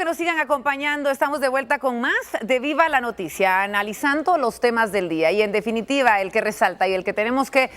que nos sigan acompañando. Estamos de vuelta con más de Viva la Noticia, analizando los temas del día. Y en definitiva, el que resalta y el que tenemos que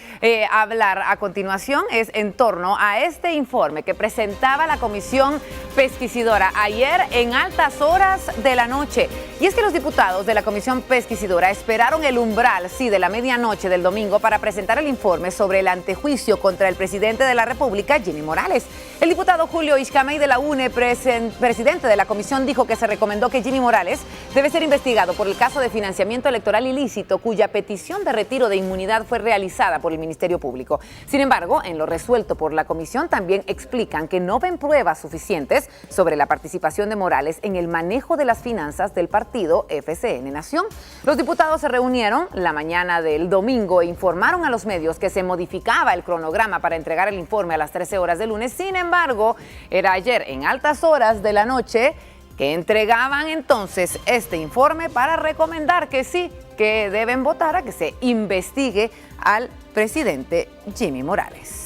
hablar a continuación es en torno a este informe que presentaba la Comisión Pesquisidora ayer en altas horas de la noche. Y es que los diputados de la Comisión Pesquisidora esperaron el umbral, de la medianoche del domingo para presentar el informe sobre el antejuicio contra el presidente de la República, Jimmy Morales. El diputado Julio Iscamey de la UNE, presidente de la comisión, dijo que se recomendó que Jimmy Morales debe ser investigado por el caso de financiamiento electoral ilícito, cuya petición de retiro de inmunidad fue realizada por el Ministerio Público. Sin embargo, en lo resuelto por la comisión también explican que no ven pruebas suficientes sobre la participación de Morales en el manejo de las finanzas del partido FCN Nación. Los diputados se reunieron la mañana del domingo e informaron a los medios que se modificaba el cronograma para entregar el informe a las 13 horas del lunes. Sin embargo, era ayer en altas horas de la noche que entregaban entonces este informe para recomendar que sí, que deben votar a que se investigue al presidente Jimmy Morales.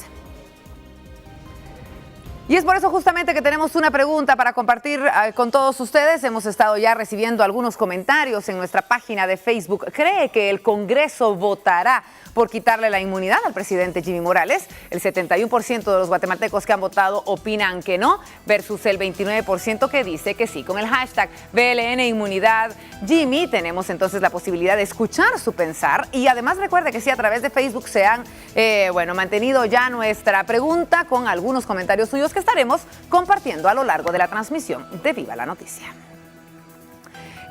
Y es por eso justamente que tenemos una pregunta para compartir con todos ustedes. Hemos estado ya recibiendo algunos comentarios en nuestra página de Facebook. ¿Cree que el Congreso votará por quitarle la inmunidad al presidente Jimmy Morales? El 71% de los guatemaltecos que han votado opinan que no, versus el 29% que dice que sí. Con el hashtag BLN Inmunidad Jimmy tenemos entonces la posibilidad de escuchar su pensar. Y además recuerde que sí, a través de Facebook se han mantenido ya nuestra pregunta con algunos comentarios suyos que estaremos compartiendo a lo largo de la transmisión de Viva la Noticia.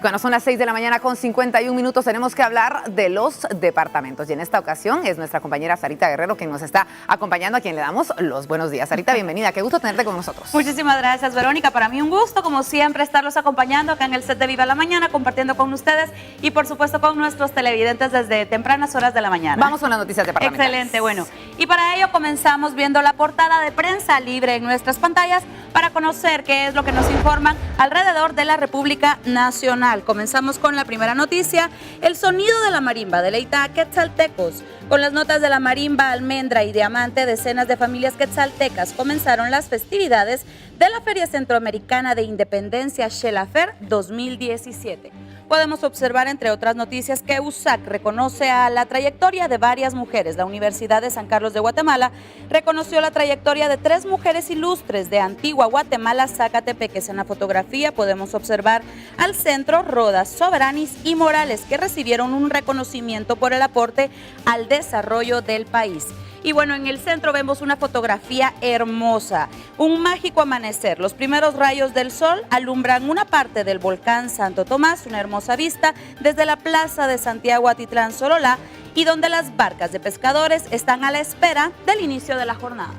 Cuando son las 6 de la mañana con 51 minutos, tenemos que hablar de los departamentos. Y en esta ocasión es nuestra compañera Sarita Guerrero quien nos está acompañando, a quien le damos los buenos días. Sarita, bienvenida. Qué gusto tenerte con nosotros. Muchísimas gracias, Verónica. Para mí un gusto, como siempre, estarlos acompañando acá en el set de Viva la Mañana, compartiendo con ustedes y, por supuesto, con nuestros televidentes desde tempranas horas de la mañana. Vamos con las noticias departamentales. Excelente, bueno. Y para ello comenzamos viendo la portada de Prensa Libre en nuestras pantallas para conocer qué es lo que nos informan alrededor de la República Nacional. Comenzamos con la primera noticia. El sonido de la marimba deleita a quetzaltecos. Con las notas de la marimba, almendra y diamante, decenas de familias quetzaltecas comenzaron las festividades de la Feria Centroamericana de Independencia Xelafer 2017. Podemos observar, entre otras noticias, que USAC reconoce a la trayectoria de varias mujeres. La Universidad de San Carlos de Guatemala reconoció la trayectoria de 3 mujeres ilustres de Antigua Guatemala, Zacatepeques. En la fotografía podemos observar al centro Rodas, Soberanis y Morales, que recibieron un reconocimiento por el aporte al desarrollo del país. Y bueno, en el centro vemos una fotografía hermosa, un mágico amanecer. Los primeros rayos del sol alumbran una parte del volcán Santo Tomás, una hermosa vista desde la plaza de Santiago Atitlán Sololá, y donde las barcas de pescadores están a la espera del inicio de la jornada.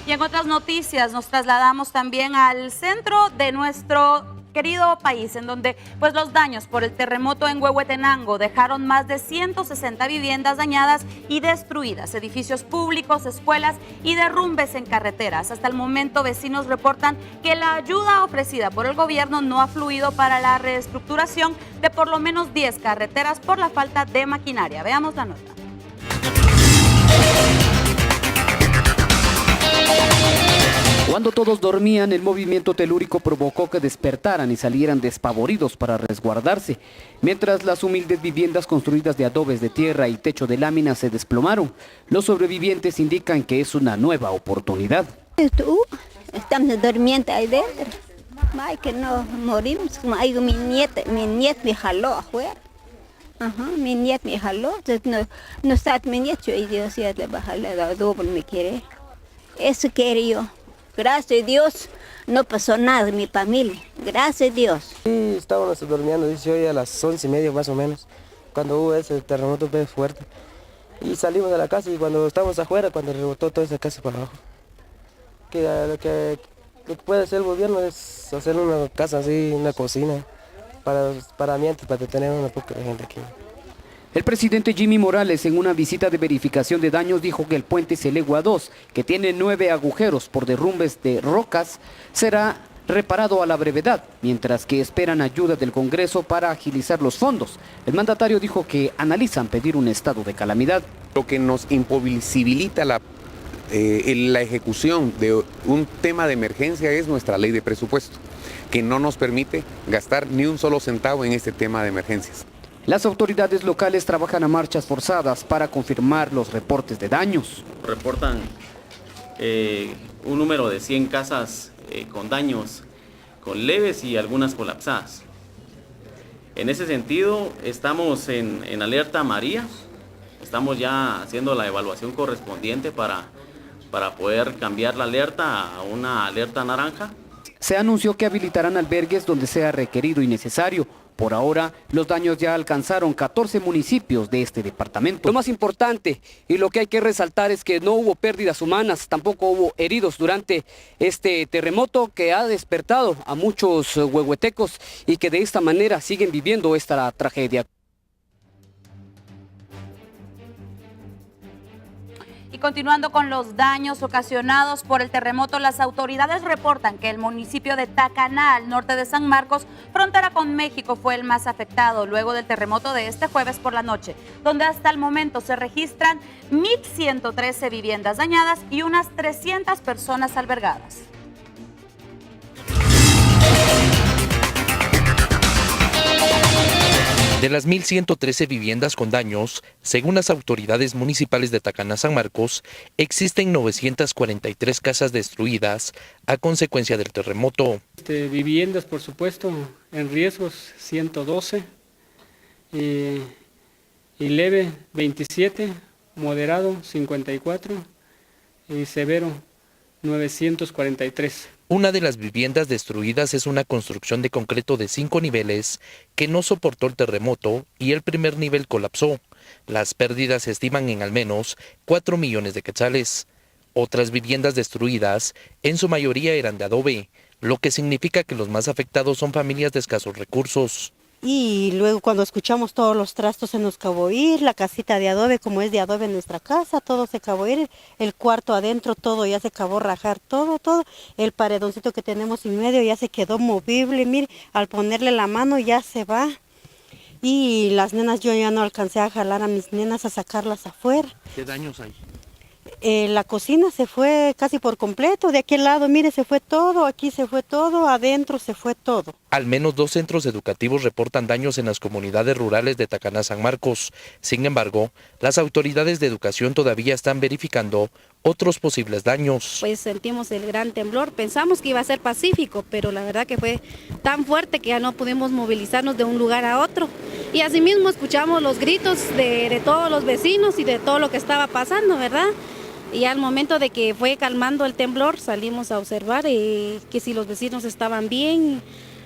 Y en otras noticias nos trasladamos también al centro de nuestro querido país, en donde pues los daños por el terremoto en Huehuetenango dejaron más de 160 viviendas dañadas y destruidas, edificios públicos, escuelas y derrumbes en carreteras. Hasta el momento, vecinos reportan que la ayuda ofrecida por el gobierno no ha fluido para la reestructuración de por lo menos 10 carreteras por la falta de maquinaria. Veamos la nota. Cuando todos dormían, el movimiento telúrico provocó que despertaran y salieran despavoridos para resguardarse, mientras las humildes viviendas construidas de adobes de tierra y techo de lámina se desplomaron. Los sobrevivientes indican que es una nueva oportunidad. Estamos durmiendo ahí dentro. Ay, que no morimos. Mi nieta me jaló afuera. Mi nieta me jaló. Entonces no está mi nieto y Dios ya le va a jalar, doble me quiere. Eso quiero yo. Gracias a Dios, no pasó nada en mi familia. Gracias a Dios. Sí, estábamos durmiendo, dice hoy a las 11:30 más o menos, cuando hubo ese terremoto fuerte. Y salimos de la casa y cuando estábamos afuera, cuando rebotó toda esa casa para abajo. Lo que puede hacer el gobierno es hacer una casa así, una cocina, para ambientes, para tener una poca gente aquí. El presidente Jimmy Morales, en una visita de verificación de daños, dijo que el puente Selegua 2, que tiene 9 agujeros por derrumbes de rocas, será reparado a la brevedad, mientras que esperan ayuda del Congreso para agilizar los fondos. El mandatario dijo que analizan pedir un estado de calamidad. Lo que nos imposibilita la ejecución de un tema de emergencia es nuestra ley de presupuesto, que no nos permite gastar ni un solo centavo en este tema de emergencias. Las autoridades locales trabajan a marchas forzadas para confirmar los reportes de daños. Reportan un número de 100 casas con daños, con leves y algunas colapsadas. En ese sentido, estamos en alerta amarilla. Estamos ya haciendo la evaluación correspondiente para poder cambiar la alerta a una alerta naranja. Se anunció que habilitarán albergues donde sea requerido y necesario. Por ahora, los daños ya alcanzaron 14 municipios de este departamento. Lo más importante y lo que hay que resaltar es que no hubo pérdidas humanas, tampoco hubo heridos durante este terremoto que ha despertado a muchos huehuetecos y que de esta manera siguen viviendo esta tragedia. Y continuando con los daños ocasionados por el terremoto, las autoridades reportan que el municipio de Tacaná, al norte de San Marcos, frontera con México, fue el más afectado luego del terremoto de este jueves por la noche, donde hasta el momento se registran 1.113 viviendas dañadas y unas 300 personas albergadas. De las 1.113 viviendas con daños, según las autoridades municipales de Tacaná, San Marcos, existen 943 casas destruidas a consecuencia del terremoto. Viviendas, por supuesto, en riesgos 112, y leve 27, moderado 54 y severo 943. Una de las viviendas destruidas es una construcción de concreto de 5 niveles que no soportó el terremoto y el primer nivel colapsó. Las pérdidas se estiman en al menos 4 millones de quetzales. Otras viviendas destruidas, en su mayoría eran de adobe, lo que significa que los más afectados son familias de escasos recursos. Y luego cuando escuchamos todos los trastos se nos acabó ir, la casita de adobe, como es de adobe en nuestra casa, todo se acabó ir, el cuarto adentro todo ya se acabó rajar, todo, el paredoncito que tenemos en medio ya se quedó movible, mire, al ponerle la mano ya se va. Y las nenas, yo ya no alcancé a jalar a mis nenas a sacarlas afuera. ¿Qué daños hay? La cocina se fue casi por completo, de aquel lado, mire, se fue todo, aquí se fue todo, adentro se fue todo. Al menos 2 centros educativos reportan daños en las comunidades rurales de Tacaná, San Marcos. Sin embargo, las autoridades de educación todavía están verificando otros posibles daños. Pues sentimos el gran temblor, pensamos que iba a ser pacífico, pero la verdad que fue tan fuerte que ya no pudimos movilizarnos de un lugar a otro. Y asimismo escuchamos los gritos de todos los vecinos y de todo lo que estaba pasando, ¿verdad? Y al momento de que fue calmando el temblor salimos a observar que si los vecinos estaban bien,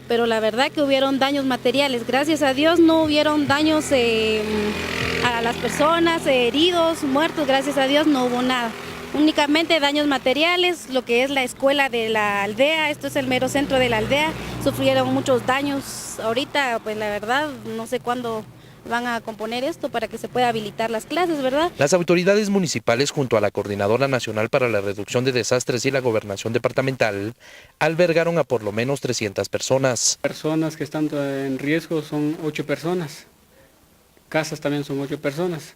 pero la verdad que hubieron daños materiales. Gracias a Dios no hubieron daños a las personas, heridos, muertos, gracias a Dios no hubo nada. Únicamente daños materiales, lo que es la escuela de la aldea, esto es el mero centro de la aldea, sufrieron muchos daños. Ahorita, pues la verdad, no sé cuándo van a componer esto para que se pueda habilitar las clases, ¿verdad? Las autoridades municipales junto a la Coordinadora Nacional para la Reducción de Desastres y la Gobernación Departamental albergaron a por lo menos 300 personas. Personas que están en riesgo son 8 personas, casas también son 8 personas,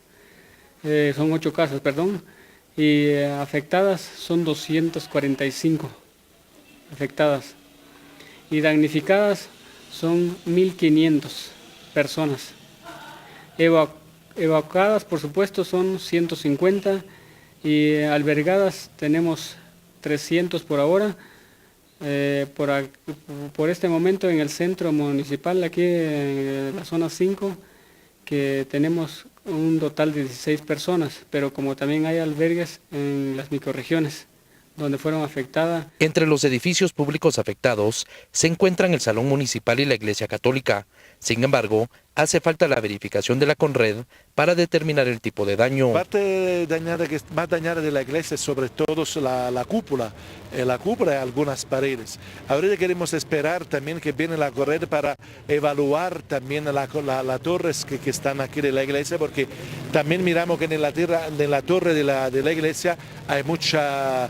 son 8 casas, perdón, y afectadas son 245 afectadas y damnificadas son 1.500 personas. Evacuadas, por supuesto, son 150 y albergadas tenemos 300 por ahora. Por este momento en el centro municipal, aquí en la zona 5, que tenemos un total de 16 personas, pero como también hay albergues en las microrregiones donde fueron afectadas. Entre los edificios públicos afectados se encuentran el Salón Municipal y la Iglesia Católica. Sin embargo, hace falta la verificación de la Conred para determinar el tipo de daño. Parte más dañada de la iglesia, sobre todo la cúpula y algunas paredes. Ahora queremos esperar también que viene la Conred para evaluar también las torres que están aquí de la iglesia, porque también miramos que en la torre de la iglesia hay mucha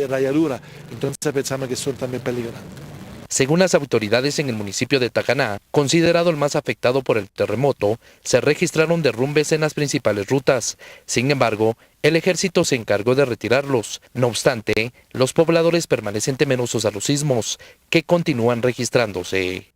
rayadura, entonces pensamos que son también peligrosos. Según las autoridades en el municipio de Tacaná, considerado el más afectado por el terremoto, se registraron derrumbes en las principales rutas. Sin embargo, el ejército se encargó de retirarlos. No obstante, los pobladores permanecen temerosos a los sismos, que continúan registrándose.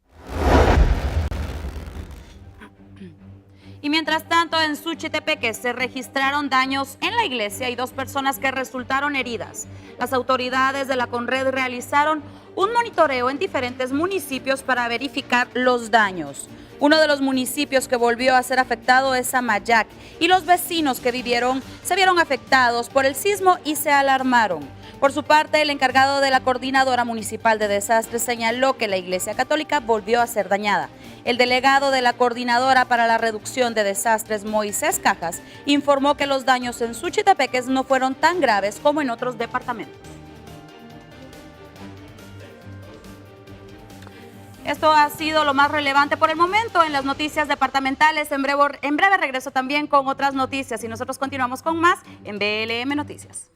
Y mientras tanto, en Suchitepeque se registraron daños en la iglesia y 2 personas que resultaron heridas. Las autoridades de la CONRED realizaron un monitoreo en diferentes municipios para verificar los daños. Uno de los municipios que volvió a ser afectado es Amayac y los vecinos que se vieron afectados por el sismo y se alarmaron. Por su parte, el encargado de la Coordinadora Municipal de Desastres señaló que la Iglesia Católica volvió a ser dañada. El delegado de la Coordinadora para la Reducción de Desastres, Moisés Cajas, informó que los daños en Suchitepeques no fueron tan graves como en otros departamentos. Esto ha sido lo más relevante por el momento en las noticias departamentales. En breve regreso también con otras noticias y nosotros continuamos con más en BLM Noticias.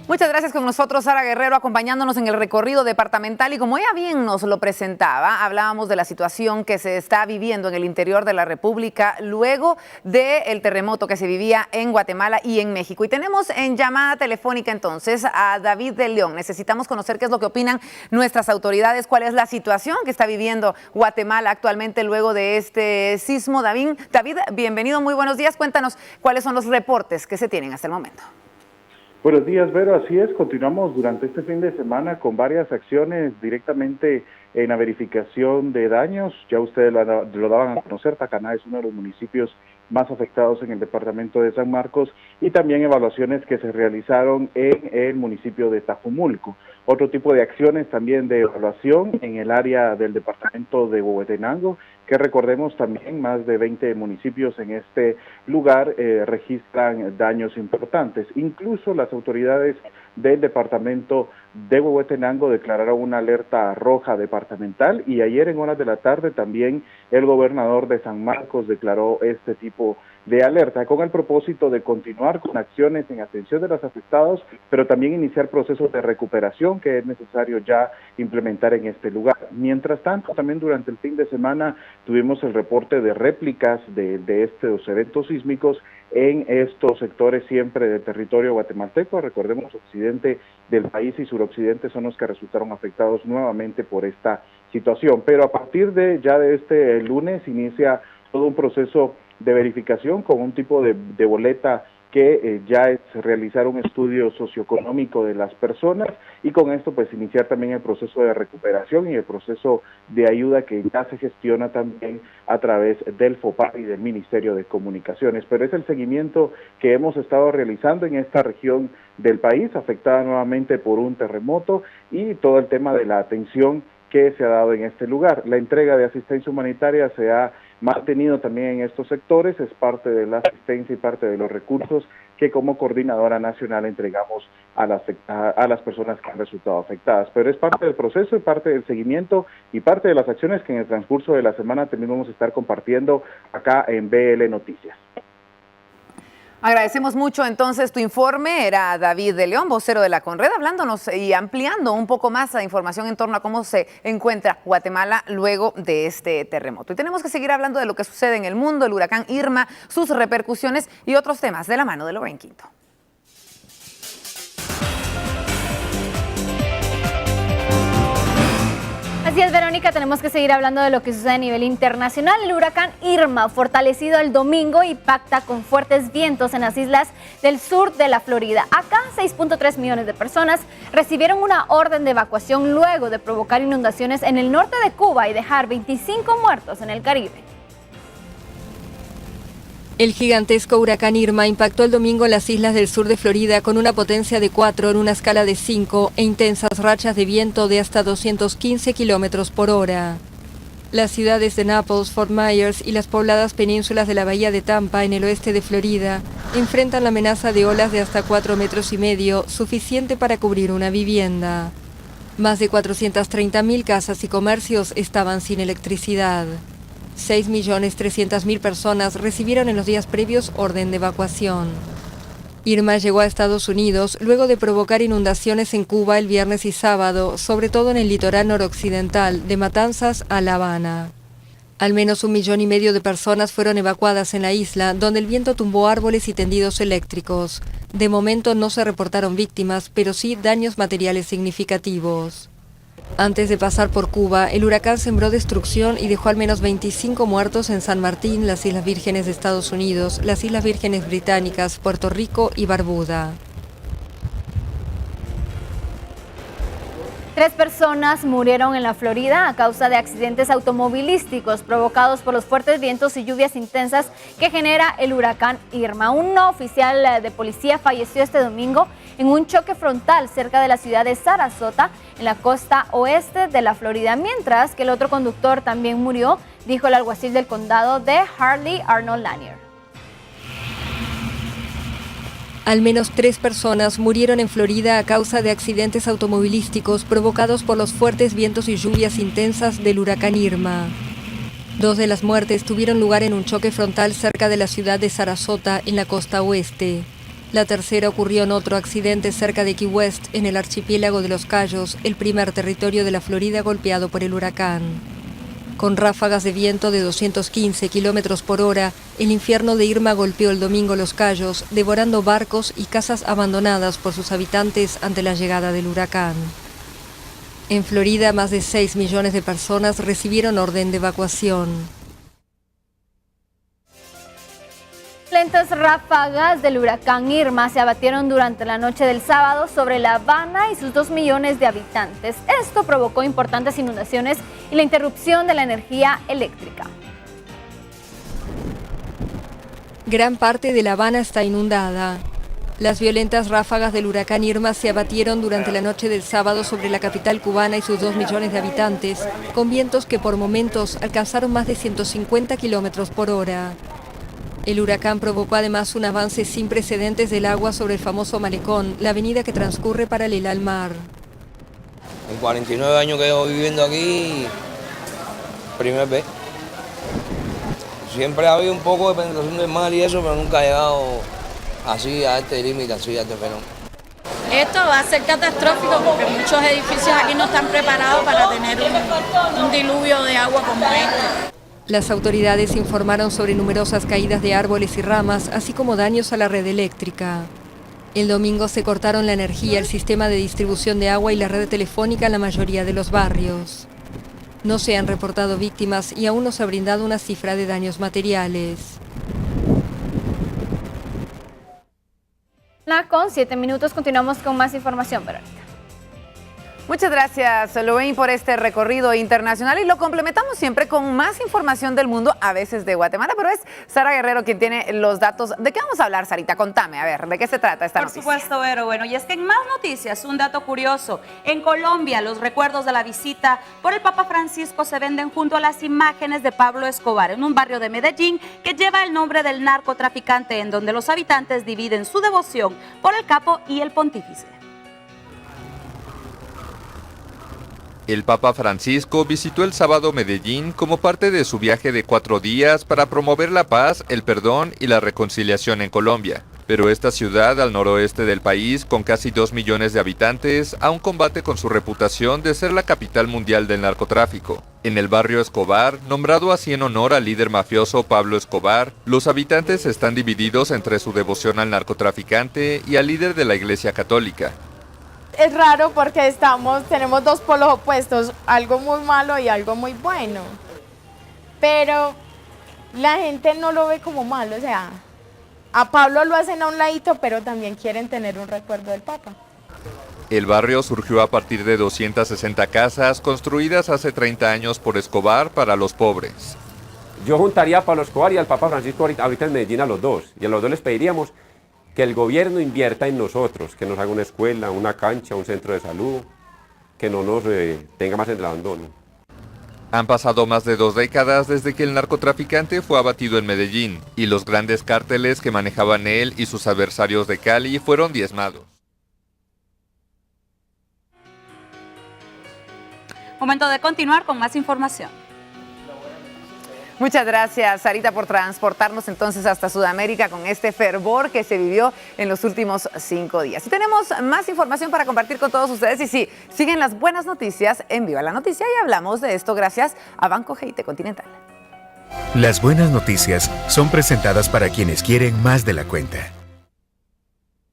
Muchas gracias con nosotros, Sara Guerrero, acompañándonos en el recorrido departamental. Y como ella bien nos lo presentaba, hablábamos de la situación que se está viviendo en el interior de la República luego del terremoto que se vivía en Guatemala y en México. Y tenemos en llamada telefónica entonces a David de León. Necesitamos conocer qué es lo que opinan nuestras autoridades, cuál es la situación que está viviendo Guatemala actualmente luego de este sismo. David, bienvenido, muy buenos días. Cuéntanos cuáles son los reportes que se tienen hasta el momento. Buenos días, Vero. Así es, continuamos durante este fin de semana con varias acciones directamente en la verificación de daños. Ya ustedes lo daban a conocer, Tacaná es uno de los municipios más afectados en el departamento de San Marcos, y también evaluaciones que se realizaron en el municipio de Tajumulco. Otro tipo de acciones también de evaluación en el área del departamento de Huehuetenango, que recordemos también más de 20 municipios en este lugar registran daños importantes. Incluso las autoridades del departamento de Huehuetenango declararon una alerta roja departamental, y ayer en horas de la tarde también el gobernador de San Marcos declaró este tipo de alerta con el propósito de continuar con acciones en atención de los afectados, pero también iniciar procesos de recuperación que es necesario ya implementar en este lugar. Mientras tanto, también durante el fin de semana tuvimos el reporte de réplicas de estos eventos sísmicos en estos sectores siempre del territorio guatemalteco. Recordemos, occidente del país y suroccidente son los que resultaron afectados nuevamente por esta situación. Pero a partir de este lunes inicia todo un proceso de verificación con un tipo de boleta que ya es realizar un estudio socioeconómico de las personas, y con esto pues iniciar también el proceso de recuperación y el proceso de ayuda que ya se gestiona también a través del FOPAR y del Ministerio de Comunicaciones. Pero es el seguimiento que hemos estado realizando en esta región del país, afectada nuevamente por un terremoto, y todo el tema de la atención que se ha dado en este lugar. La entrega de asistencia humanitaria se ha mantenido también en estos sectores, es parte de la asistencia y parte de los recursos que como Coordinadora Nacional entregamos a las personas que han resultado afectadas. Pero es parte del proceso y parte del seguimiento y parte de las acciones que en el transcurso de la semana también vamos a estar compartiendo acá en BL Noticias. Agradecemos mucho entonces tu informe. Era David de León, vocero de la CONRED, hablándonos y ampliando un poco más la información en torno a cómo se encuentra Guatemala luego de este terremoto. Y tenemos que seguir hablando de lo que sucede en el mundo, el huracán Irma, sus repercusiones y otros temas de la mano de Lorraine Quinto. Así es, Verónica, tenemos que seguir hablando de lo que sucede a nivel internacional. El huracán Irma, fortalecido el domingo, impacta con fuertes vientos en las islas del sur de la Florida. Acá, 6.3 millones de personas recibieron una orden de evacuación luego de provocar inundaciones en el norte de Cuba y dejar 25 muertos en el Caribe. El gigantesco huracán Irma impactó el domingo en las islas del sur de Florida con una potencia de 4 en una escala de 5 e intensas rachas de viento de hasta 215 kilómetros por hora. Las ciudades de Naples, Fort Myers y las pobladas penínsulas de la bahía de Tampa en el oeste de Florida enfrentan la amenaza de olas de hasta 4,5 metros, suficiente para cubrir una vivienda. Más de 430.000 casas y comercios estaban sin electricidad. 6.300.000 personas recibieron en los días previos orden de evacuación. Irma llegó a Estados Unidos luego de provocar inundaciones en Cuba el viernes y sábado, sobre todo en el litoral noroccidental, de Matanzas a La Habana. Al menos 1,5 millones de personas fueron evacuadas en la isla, donde el viento tumbó árboles y tendidos eléctricos. De momento no se reportaron víctimas, pero sí daños materiales significativos. Antes de pasar por Cuba, el huracán sembró destrucción y dejó al menos 25 muertos en San Martín, las Islas Vírgenes de Estados Unidos, las Islas Vírgenes Británicas, Puerto Rico y Barbuda. 3 personas murieron en la Florida a causa de accidentes automovilísticos provocados por los fuertes vientos y lluvias intensas que genera el huracán Irma. Un oficial de policía falleció este domingo en un choque frontal cerca de la ciudad de Sarasota, en la costa oeste de la Florida, mientras que el otro conductor también murió, dijo el alguacil del condado de Harley, Arnold Lanier. Al menos 3 personas murieron en Florida a causa de accidentes automovilísticos provocados por los fuertes vientos y lluvias intensas del huracán Irma. 2 de las muertes tuvieron lugar en un choque frontal cerca de la ciudad de Sarasota, en la costa oeste. La tercera ocurrió en otro accidente cerca de Key West, en el archipiélago de Los Cayos, el primer territorio de la Florida golpeado por el huracán. Con ráfagas de viento de 215 kilómetros por hora, el infierno de Irma golpeó el domingo Los Cayos, devorando barcos y casas abandonadas por sus habitantes ante la llegada del huracán. En Florida, más de 6 millones de personas recibieron orden de evacuación. Violentas ráfagas del huracán Irma se abatieron durante la noche del sábado sobre La Habana y sus 2 millones de habitantes. Esto provocó importantes inundaciones y la interrupción de la energía eléctrica. Gran parte de La Habana está inundada. Las violentas ráfagas del huracán Irma se abatieron durante la noche del sábado sobre la capital cubana y sus 2 millones de habitantes, con vientos que por momentos alcanzaron más de 150 kilómetros por hora. El huracán provocó además un avance sin precedentes del agua sobre el famoso malecón, la avenida que transcurre paralela al mar. En 49 años que llevo viviendo aquí, primera vez. Siempre ha habido un poco de penetración del mar y eso, pero nunca ha llegado así a este límite, así a este fenómeno. Esto va a ser catastrófico porque muchos edificios aquí no están preparados para tener un diluvio de agua como este. Las autoridades informaron sobre numerosas caídas de árboles y ramas, así como daños a la red eléctrica. El domingo se cortaron la energía, el sistema de distribución de agua y la red telefónica en la mayoría de los barrios. No se han reportado víctimas y aún no se ha brindado una cifra de daños materiales. Con 7 minutos continuamos con más información, Verónica. Muchas gracias, Lorraine, por este recorrido internacional y lo complementamos siempre con más información del mundo, a veces de Guatemala, pero es Sara Guerrero quien tiene los datos. ¿De qué vamos a hablar, Sarita? Contame, a ver, ¿de qué se trata esta noticia? Por supuesto, Vero. Bueno, y es que en más noticias, un dato curioso. En Colombia, los recuerdos de la visita por el Papa Francisco se venden junto a las imágenes de Pablo Escobar, en un barrio de Medellín que lleva el nombre del narcotraficante, en donde los habitantes dividen su devoción por el capo y el pontífice. El Papa Francisco visitó el sábado Medellín como parte de su viaje de 4 días para promover la paz, el perdón y la reconciliación en Colombia. Pero esta ciudad al noroeste del país, con casi 2 millones de habitantes, aún combate con su reputación de ser la capital mundial del narcotráfico. En el barrio Escobar, nombrado así en honor al líder mafioso Pablo Escobar, los habitantes están divididos entre su devoción al narcotraficante y al líder de la Iglesia Católica. Es raro porque tenemos 2 polos opuestos, algo muy malo y algo muy bueno. Pero la gente no lo ve como malo, o sea, a Pablo lo hacen a un ladito, pero también quieren tener un recuerdo del Papa. El barrio surgió a partir de 260 casas construidas hace 30 años por Escobar para los pobres. Yo juntaría a Pablo Escobar y al Papa Francisco ahorita en Medellín a los dos, y a los dos les pediríamos que el gobierno invierta en nosotros, que nos haga una escuela, una cancha, un centro de salud, que no nos tenga más en el abandono. Han pasado más de 2 décadas desde que el narcotraficante fue abatido en Medellín, y los grandes cárteles que manejaban él y sus adversarios de Cali fueron diezmados. Momento de continuar con más información. Muchas gracias, Sarita, por transportarnos entonces hasta Sudamérica con este fervor que se vivió en los últimos 5 días. Y tenemos más información para compartir con todos ustedes. Y sí, siguen las buenas noticias en Viva la Noticia y hablamos de esto gracias a Banco GIT Continental. Las buenas noticias son presentadas para quienes quieren más de la cuenta.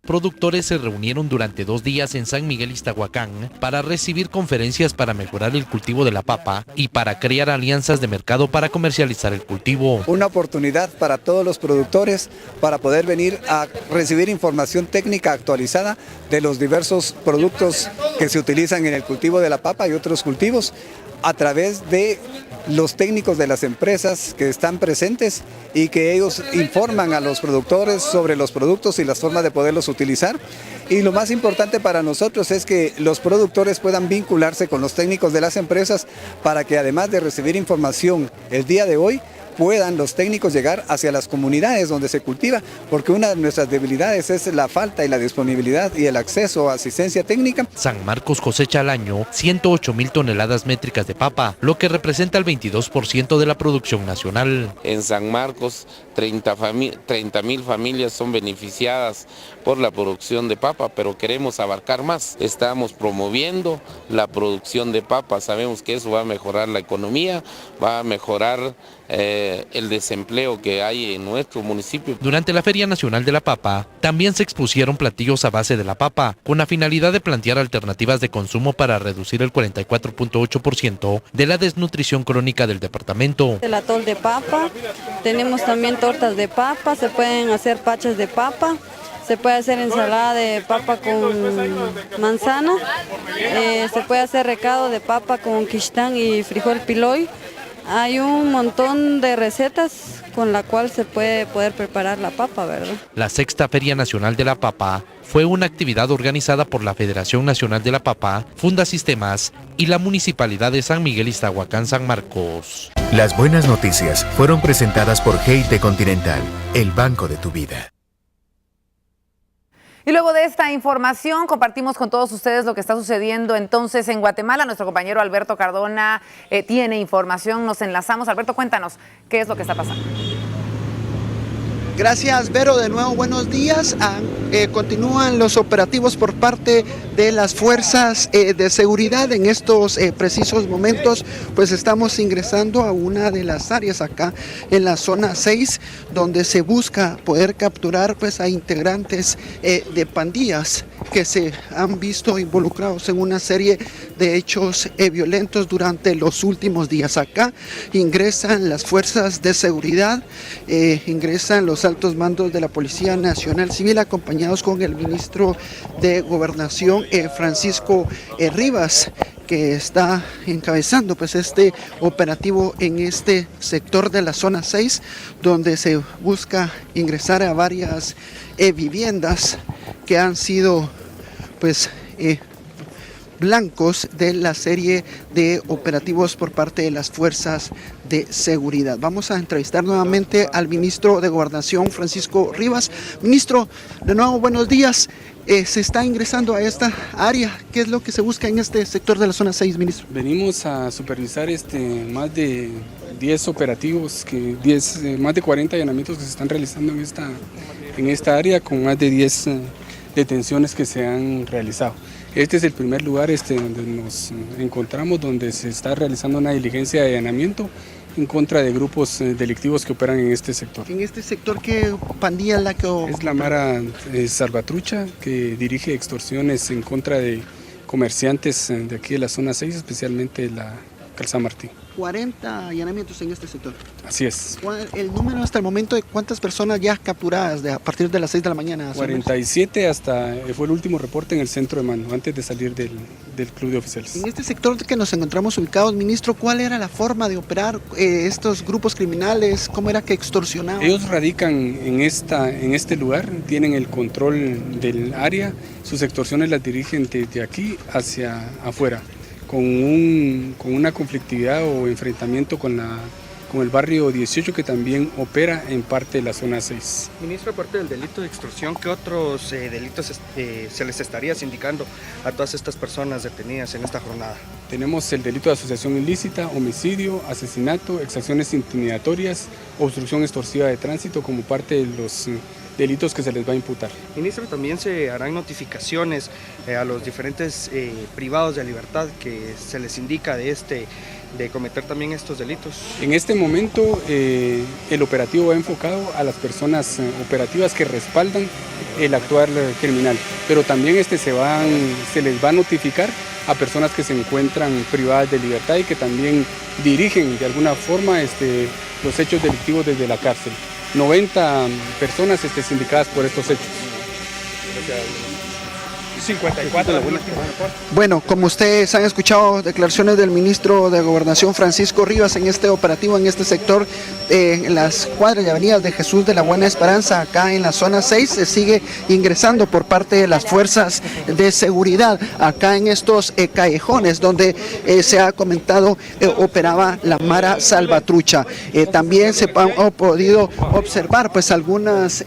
Productores se reunieron durante 2 días en San Miguel Iztahuacán para recibir conferencias para mejorar el cultivo de la papa y para crear alianzas de mercado para comercializar el cultivo. Una oportunidad para todos los productores para poder venir a recibir información técnica actualizada de los diversos productos que se utilizan en el cultivo de la papa y otros cultivos a través de los técnicos de las empresas que están presentes y que ellos informan a los productores sobre los productos y las formas de poderlos utilizar. Y lo más importante para nosotros es que los productores puedan vincularse con los técnicos de las empresas para que además de recibir información el día de hoy, puedan los técnicos llegar hacia las comunidades donde se cultiva, porque una de nuestras debilidades es la falta y la disponibilidad y el acceso a asistencia técnica. San Marcos cosecha al año 108,000 toneladas métricas de papa, lo que representa el 22% de la producción nacional. En San Marcos, 30,000 familias son beneficiadas por la producción de papa, pero queremos abarcar más. Estamos promoviendo la producción de papa, sabemos que eso va a mejorar la economía, va a mejorar el desempleo que hay en nuestro municipio. Durante la Feria Nacional de la Papa, también se expusieron platillos a base de la papa, con la finalidad de plantear alternativas de consumo para reducir el 44.8% de la desnutrición crónica del departamento. El atol de papa, tenemos también tortas de papa, se pueden hacer pachas de papa, se puede hacer ensalada de papa con manzana, se puede hacer recado de papa con quistán y frijol piloy. Hay un montón de recetas con la cual se puede preparar la papa, ¿verdad? La 6ª Feria Nacional de la Papa fue una actividad organizada por la Federación Nacional de la Papa, Fundasistemas y la Municipalidad de San Miguel Iztahuacán, San Marcos. Las buenas noticias fueron presentadas por GIT Continental, el banco de tu vida. Y luego de esta información compartimos con todos ustedes lo que está sucediendo entonces en Guatemala. Nuestro compañero Alberto Cardona tiene información, nos enlazamos. Alberto, cuéntanos qué es lo que está pasando. Gracias, Vero. De nuevo, buenos días. Continúan los operativos por parte de las fuerzas de seguridad. En estos precisos momentos, pues estamos ingresando a una de las áreas acá en la zona 6, donde se busca poder capturar pues a integrantes de pandillas que se han visto involucrados en una serie de hechos violentos durante los últimos días. Acá ingresan las fuerzas de seguridad, ingresan los altos mandos de la Policía Nacional Civil, acompañados con el ministro de Gobernación, Francisco Rivas, que está encabezando pues este operativo en este sector de la zona 6, donde se busca ingresar a varias viviendas que han sido pues blancos de la serie de operativos por parte de las fuerzas de seguridad. Vamos a entrevistar nuevamente al ministro de Gobernación, Francisco Rivas. Ministro, de nuevo, buenos días. Se está ingresando a esta área. ¿Qué es lo que se busca en este sector de la zona 6, ministro? Venimos a supervisar más de 10 operativos, más de 40 allanamientos que se están realizando en esta área, con más de 10 detenciones que se han realizado. Este es el primer lugar donde nos encontramos, donde se está realizando una diligencia de allanamiento en contra de grupos delictivos que operan en este sector. ¿En este sector qué pandilla es la que...? Es la Mara Salvatrucha, que dirige extorsiones en contra de comerciantes de aquí de la zona 6, especialmente la Calzada Martín. 40 allanamientos en este sector. Así es. ¿El número hasta el momento de cuántas personas ya capturadas a partir de las 6 de la mañana? 47 fue el último reporte en el centro de mando, antes de salir del club de oficiales. En este sector que nos encontramos ubicados, ministro, ¿cuál era la forma de operar estos grupos criminales? ¿Cómo era que extorsionaban? Ellos radican en este lugar, tienen el control del área, sus extorsiones las dirigen desde aquí hacia afuera, con una conflictividad o enfrentamiento con con el barrio 18 que también opera en parte de la zona 6. Ministro, aparte del delito de extorsión, ¿qué otros delitos se les estaría sindicando a todas estas personas detenidas en esta jornada? Tenemos el delito de asociación ilícita, homicidio, asesinato, exacciones intimidatorias, obstrucción extorsiva de tránsito como parte de los delitos que se les va a imputar. Ministro, también se harán notificaciones a los diferentes privados de libertad que se les indica de cometer también estos delitos. En este momento el operativo va enfocado a las personas operativas que respaldan el actuar criminal, pero también se les va a notificar a personas que se encuentran privadas de libertad y que también dirigen de alguna forma los hechos delictivos desde la cárcel. 90 personas sindicadas por estos hechos. 54 Bueno, como ustedes han escuchado declaraciones del ministro de Gobernación Francisco Rivas en este operativo, en este sector, en las cuadras y avenidas de Jesús de la Buena Esperanza, acá en la zona 6, se sigue ingresando por parte de las fuerzas de seguridad, acá en estos callejones donde se ha comentado operaba la Mara Salvatrucha. También se han podido observar pues algunos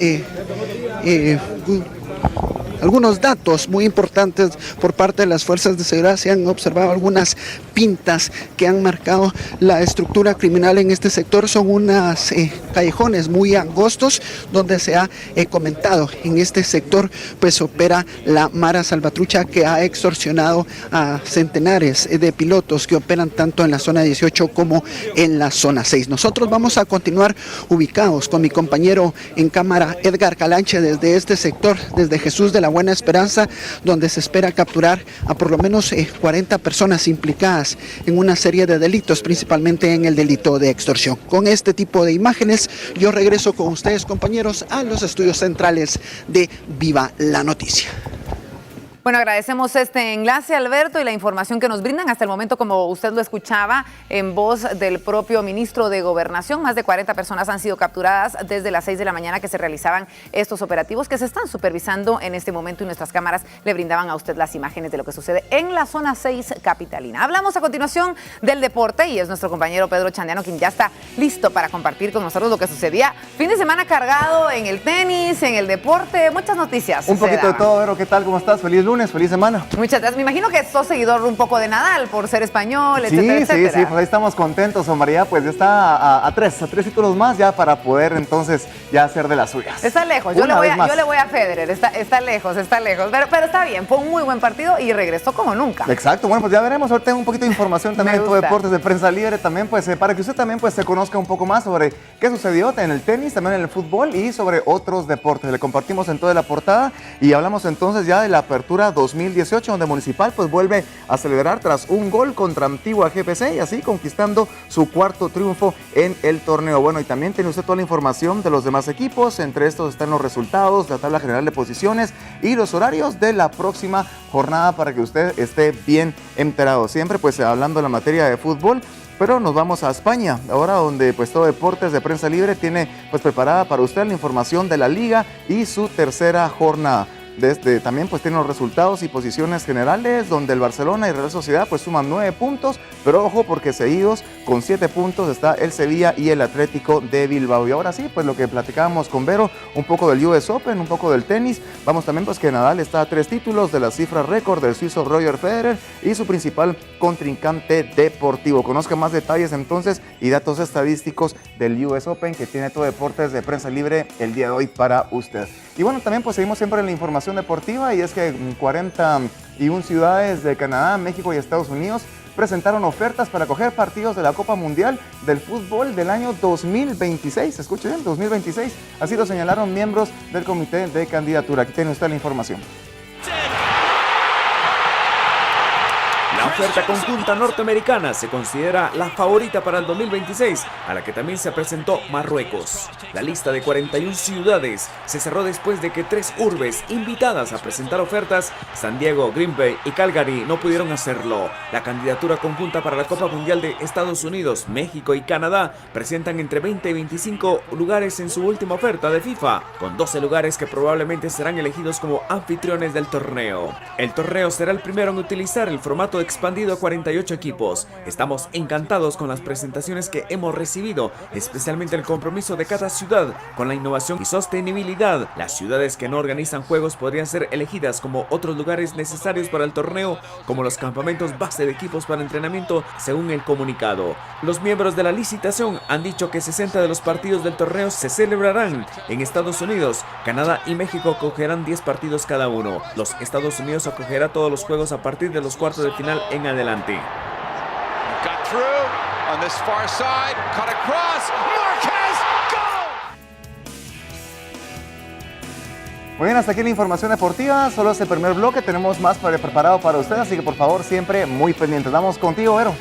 datos muy importantes por parte de las fuerzas de seguridad. Se han observado algunas pintas que han marcado la estructura criminal en este sector. Son unos callejones muy angostos donde se ha comentado en este sector pues opera la Mara Salvatrucha, que ha extorsionado a centenares de pilotos que operan tanto en la zona 18 como en la zona 6. Nosotros vamos a continuar ubicados con mi compañero en cámara Edgar Calanche desde este sector, desde Jesús de la Buena Esperanza, donde se espera capturar a por lo menos 40 personas implicadas en una serie de delitos, principalmente en el delito de extorsión. Con este tipo de imágenes, yo regreso con ustedes, compañeros, a los estudios centrales de Viva la Noticia. Bueno, agradecemos este enlace, Alberto, y la información que nos brindan. Hasta el momento, como usted lo escuchaba en voz del propio ministro de Gobernación, más de 40 personas han sido capturadas desde las 6 de la mañana que se realizaban estos operativos que se están supervisando en este momento, y nuestras cámaras le brindaban a usted las imágenes de lo que sucede en la zona 6 capitalina. Hablamos a continuación del deporte y es nuestro compañero Pedro Chandiano quien ya está listo para compartir con nosotros lo que sucedía. Fin de semana cargado en el tenis, en el deporte, muchas noticias. Un poquito de todo, Vero, ¿qué tal? ¿Cómo estás? Feliz lunes. Feliz semana. Muchas gracias. Me imagino que sos seguidor un poco de Nadal por ser español, etcétera, etcétera. Sí, pues ahí estamos contentos. María pues ya está a tres títulos más ya para poder entonces ya hacer de las suyas. Está lejos. Yo le voy a Federer. Está lejos. Pero está bien. Fue un muy buen partido y regresó como nunca. Exacto. Bueno, pues ya veremos. Ahorita tengo un poquito de información también de todo deportes de prensa libre también, pues para que usted también pues se conozca un poco más sobre qué sucedió en el tenis, también en el fútbol y sobre otros deportes. Le compartimos en toda la portada y hablamos entonces ya de la apertura 2018, donde Municipal pues vuelve a celebrar tras un gol contra Antigua GPC y así conquistando su cuarto triunfo en el torneo. Bueno, y también tiene usted toda la información de los demás equipos, entre estos están los resultados, la tabla general de posiciones y los horarios de la próxima jornada para que usted esté bien enterado. Siempre pues hablando de la materia de fútbol, pero nos vamos a España, ahora donde pues todo Deportes de Prensa Libre tiene pues preparada para usted la información de la Liga y su tercera jornada. También pues tiene los resultados y posiciones generales, donde el Barcelona y Real Sociedad pues suman 9 puntos, pero ojo porque seguidos con 7 puntos está el Sevilla y el Atlético de Bilbao. Y ahora sí, pues lo que platicábamos con Vero, un poco del US Open, un poco del tenis. Vamos también pues que Nadal está a 3 títulos de la cifra récord del suizo Roger Federer y su principal contrincante deportivo. Conozca más detalles entonces y datos estadísticos del US Open que tiene todo Deportes de Prensa Libre el día de hoy para usted. Y bueno, también pues seguimos siempre en la información deportiva y es que 41 ciudades de Canadá, México y Estados Unidos presentaron ofertas para acoger partidos de la Copa Mundial del Fútbol del año 2026. Escuche bien, 2026. Así lo señalaron miembros del comité de candidatura. Aquí tiene usted la información. La oferta conjunta norteamericana se considera la favorita para el 2026, a la que también se presentó Marruecos. La lista de 41 ciudades se cerró después de que 3 urbes invitadas a presentar ofertas, San Diego, Green Bay y Calgary, no pudieron hacerlo. La candidatura conjunta para la Copa Mundial de Estados Unidos, México y Canadá presentan entre 20 y 25 lugares en su última oferta de FIFA, con 12 lugares que probablemente serán elegidos como anfitriones del torneo. El torneo será el primero en utilizar el formato de expansión expandido a 48 equipos. Estamos encantados con las presentaciones que hemos recibido, especialmente el compromiso de cada ciudad con la innovación y sostenibilidad. Las ciudades que no organizan juegos podrían ser elegidas como otros lugares necesarios para el torneo, como los campamentos base de equipos para entrenamiento, según el comunicado. Los miembros de la licitación han dicho que 60 de los partidos del torneo se celebrarán en Estados Unidos. Canadá y México acogerán 10 partidos cada uno. Los Estados Unidos acogerá todos los juegos a partir de los cuartos de final en adelante. Muy bien, hasta aquí la información deportiva. Solo este primer bloque, tenemos más preparado para ustedes, así que por favor siempre muy pendientes. Vamos contigo, Vero.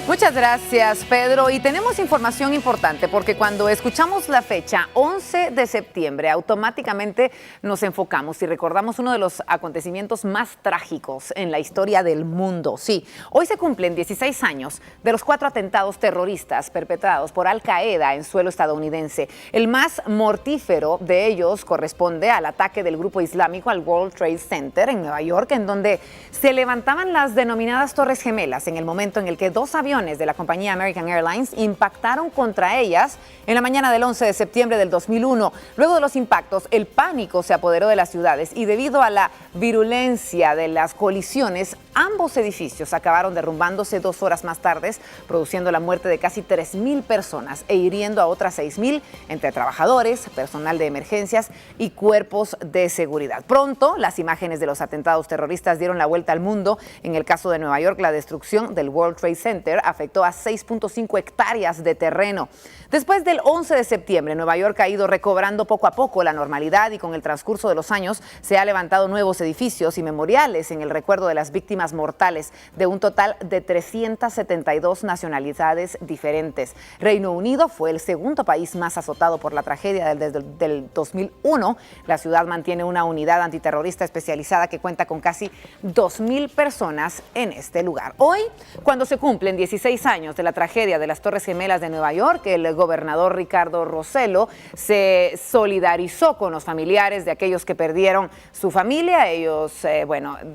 Muchas gracias, Pedro. Y tenemos información importante porque cuando escuchamos la fecha 11 de septiembre, automáticamente nos enfocamos y recordamos uno de los acontecimientos más trágicos en la historia del mundo. Sí, hoy se cumplen 16 años de los 4 atentados terroristas perpetrados por Al Qaeda en suelo estadounidense. El más mortífero de ellos corresponde al ataque del grupo islámico al World Trade Center en Nueva York, en donde se levantaban las denominadas Torres Gemelas en el momento en el que 2 aviones de la compañía American Airlines impactaron contra ellas en la mañana del 11 de septiembre del 2001. Luego de los impactos, el pánico se apoderó de las ciudades y debido a la virulencia de las colisiones, ambos edificios acabaron derrumbándose 2 horas más tarde, produciendo la muerte de casi 3,000 personas e hiriendo a otras 6,000 entre trabajadores, personal de emergencias y cuerpos de seguridad. Pronto, las imágenes de los atentados terroristas dieron la vuelta al mundo. En el caso de Nueva York, la destrucción del World Trade Center afectó a 6.5 hectáreas de terreno. Después del 11 de septiembre, Nueva York ha ido recobrando poco a poco la normalidad y con el transcurso de los años se han levantado nuevos edificios y memoriales en el recuerdo de las víctimas mortales de un total de 372 nacionalidades diferentes. Reino Unido fue el segundo país más azotado por la tragedia desde el 2001. La ciudad mantiene una unidad antiterrorista especializada que cuenta con casi 2,000 personas en este lugar. Hoy, cuando se cumplen 16 años de la tragedia de las Torres Gemelas de Nueva York, el gobernador Ricardo Rossello se solidarizó con los familiares de aquellos que perdieron su familia. Ellos,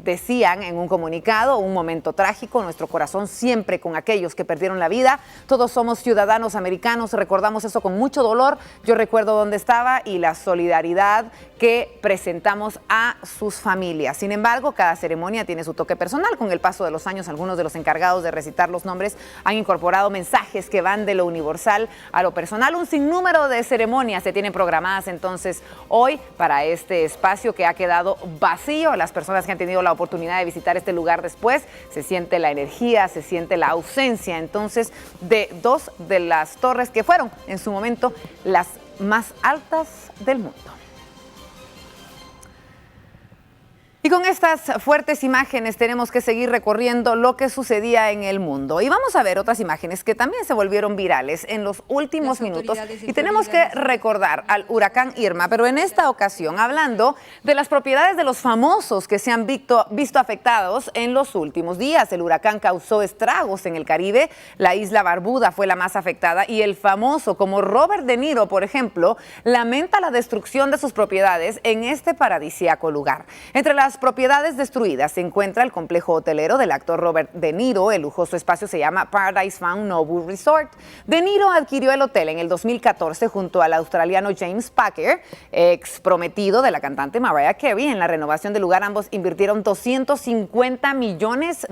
decían en un comunicado, un momento trágico, nuestro corazón siempre con aquellos que perdieron la vida. Todos somos ciudadanos americanos, recordamos eso con mucho dolor. Yo recuerdo dónde estaba y la solidaridad que presentamos a sus familias. Sin embargo, cada ceremonia tiene su toque personal. Con el paso de los años, algunos de los encargados de recitar los nombres han incorporado mensajes que van de lo universal a lo personal. Un sinnúmero de ceremonias se tienen programadas entonces hoy para este espacio que ha quedado vacío. Las personas que han tenido la oportunidad de visitar este lugar después, se siente la energía, se siente la ausencia entonces de 2 de las torres que fueron en su momento las más altas del mundo. Y con estas fuertes imágenes tenemos que seguir recorriendo lo que sucedía en el mundo. Y vamos a ver otras imágenes que también se volvieron virales en los últimos minutos. Y tenemos que recordar al huracán Irma, pero en esta ocasión hablando de las propiedades de los famosos que se han visto afectados en los últimos días. El huracán causó estragos en el Caribe, la isla Barbuda fue la más afectada y el famoso como Robert De Niro, por ejemplo, lamenta la destrucción de sus propiedades en este paradisíaco lugar. Entre las propiedades destruidas se encuentra el complejo hotelero del actor Robert De Niro. El lujoso espacio se llama Paradise Found Nobu Resort. De Niro adquirió el hotel en el 2014 junto al australiano James Packer, ex prometido de la cantante Mariah Carey. En la renovación del lugar ambos invirtieron $250 millones.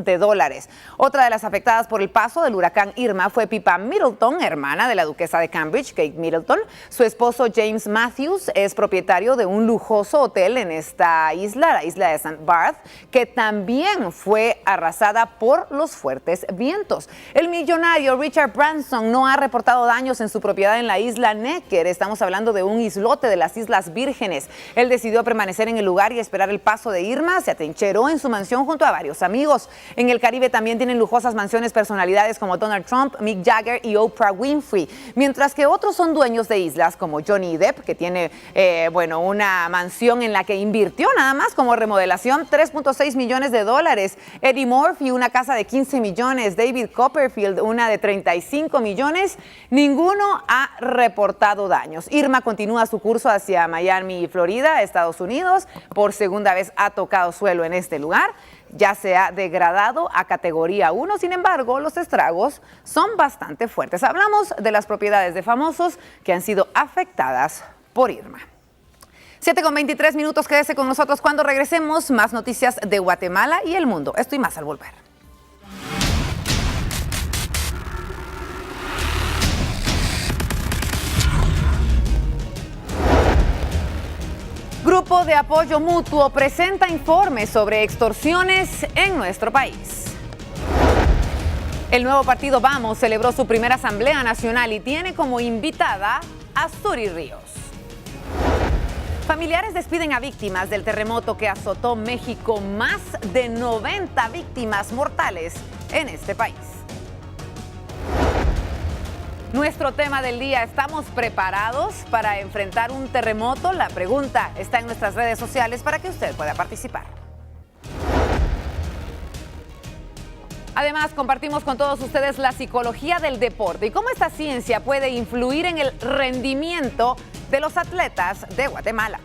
Otra de las afectadas por el paso del huracán Irma fue Pippa Middleton, hermana de la duquesa de Cambridge, Kate Middleton. Su esposo James Matthews es propietario de un lujoso hotel en esta isla, la isla de St. Barth, que también fue arrasada por los fuertes vientos. El millonario Richard Branson no ha reportado daños en su propiedad en la isla Necker. Estamos hablando de un islote de las Islas Vírgenes. Él decidió permanecer en el lugar y esperar el paso de Irma. Se atrincheró en su mansión junto a varios amigos. En el Caribe también tienen lujosas mansiones personalidades como Donald Trump, Mick Jagger y Oprah Winfrey, mientras que otros son dueños de islas como Johnny Depp, que tiene una mansión en la que invirtió nada más como remodelación $3.6 millones. Eddie Murphy, una casa de 15 millones. David Copperfield, una de 35 millones. Ninguno ha reportado daños. Irma continúa su curso hacia Miami, Florida, Estados Unidos. Por segunda vez ha tocado suelo en este lugar. ya se ha degradado a categoría 1. Sin embargo, los estragos son bastante fuertes. Hablamos de las propiedades de famosos que han sido afectadas por Irma. 7:23, quédese con nosotros cuando regresemos. Más noticias de Guatemala y el mundo. Esto y más al volver. Grupo de Apoyo Mutuo presenta informes sobre extorsiones en nuestro país. El nuevo partido Vamos celebró su primera asamblea nacional y tiene como invitada a Suri Ríos. Familiares despiden a víctimas del terremoto que azotó México. Más de 90 víctimas mortales en este país. Nuestro tema del día: ¿estamos preparados para enfrentar un terremoto? La pregunta está en nuestras redes sociales para que usted pueda participar. Además, compartimos con todos ustedes la psicología del deporte y cómo esta ciencia puede influir en el rendimiento de los atletas de Guatemala.